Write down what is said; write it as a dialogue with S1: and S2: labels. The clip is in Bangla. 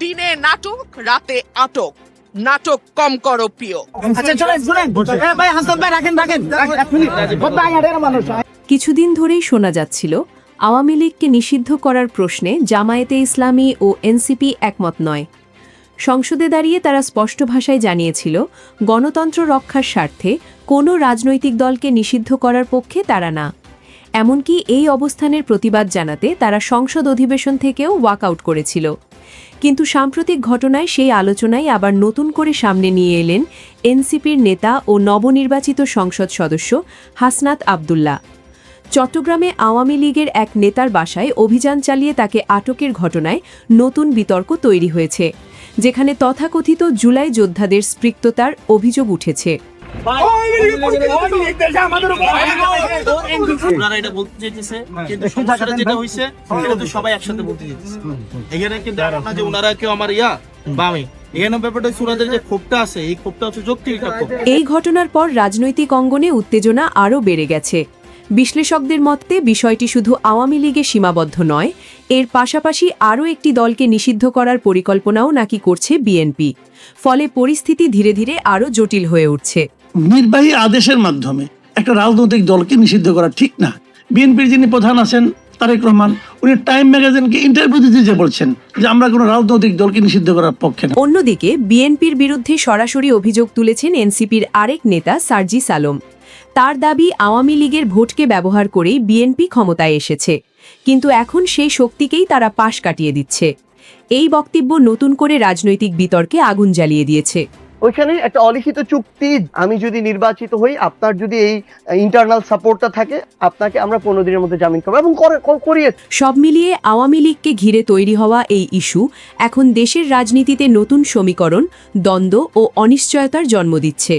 S1: দিনে নাটক, রাতে আটক। নাটক কম করো প্রিয়।
S2: কিছুদিন ধরেই শোনা যাচ্ছিল আওয়ামী লীগকে নিষিদ্ধ করার প্রশ্নে জামায়াতে ইসলামী ও এনসিপি একমত নয়। সংসদে দাঁড়িয়ে তারা স্পষ্ট ভাষায় জানিয়েছিল গণতন্ত্র রক্ষার স্বার্থে কোনো রাজনৈতিক দলকে নিষিদ্ধ করার পক্ষে তারা না। এমনকি এই অবস্থানের প্রতিবাদ জানাতে তারা সংসদ অধিবেশন থেকেও ওয়াকআউট করেছিল। কিন্তু সাম্প্রতিক ঘটনায় সেই আলোচনায় আবার নতুন করে সামনে নিয়ে এলেন এনসিপির নেতা ও নবনির্বাচিত সংসদ সদস্য হাসনাত আব্দুল্লাহ। চট্টগ্রামে আওয়ামী লীগের এক নেতার বাসায় অভিযান চালিয়ে তাকে আটকের ঘটনায় নতুন বিতর্ক তৈরি হয়েছে, যেখানে তথাকথিত জুলাই যোদ্ধাদের স্পৃক্ততার অভিযোগ উঠেছে। এই ঘটনার পর রাজনৈতিক অঙ্গনে উত্তেজনা আরও বেড়ে গেছে। বিশ্লেষকদের মতে বিষয়টি শুধু আওয়ামী লীগে সীমাবদ্ধ নয়, এর পাশাপাশি আরও একটি দলকে নিষিদ্ধ করার পরিকল্পনাও নাকি করছে বিএনপি। ফলে পরিস্থিতি ধীরে ধীরে আরও জটিল হয়ে উঠছে।
S3: নির্বাহী আদেশের মাধ্যমে একটা রাজনৈতিক দলকে নিষিদ্ধ করা ঠিক না। বিএনপির যিনি প্রধান আছেন তারেক রহমান, উনি টাইম ম্যাগাজিনকে ইন্টারভিউ দিতে যে বলছেন যে আমরা কোনো রাজনৈতিক দলকে নিষিদ্ধ করার পক্ষে না।
S2: অন্যদিকে বিএনপির বিরুদ্ধে সরাসরি অভিযোগ তুলেছেন এনসিপির আরেক নেতা সার্জিস আলম। তার দাবি আওয়ামী লীগের ভোটকে ব্যবহার করেই বিএনপি ক্ষমতায় এসেছে, কিন্তু এখন সেই শক্তিকেই তারা পাশ কাটিয়ে দিচ্ছে। এই বক্তব্য নতুন করে রাজনৈতিক বিতর্কে আগুন জ্বালিয়ে দিয়েছে।
S4: ওইখানে একটা অলিখিত চুক্তি, আমি যদি নির্বাচিত হই, আপনার যদি এই ইন্টারনাল সাপোর্টটা থাকে, আপনাকে আমরা 15 দিনের মধ্যে জামিন করবো এবং করিয়ে।
S2: সব মিলিয়ে আওয়ামী লীগকে ঘিরে তৈরি হওয়া এই ইস্যু এখন দেশের রাজনীতিতে নতুন সমীকরণ, দ্বন্দ্ব ও অনিশ্চয়তার জন্ম দিচ্ছে।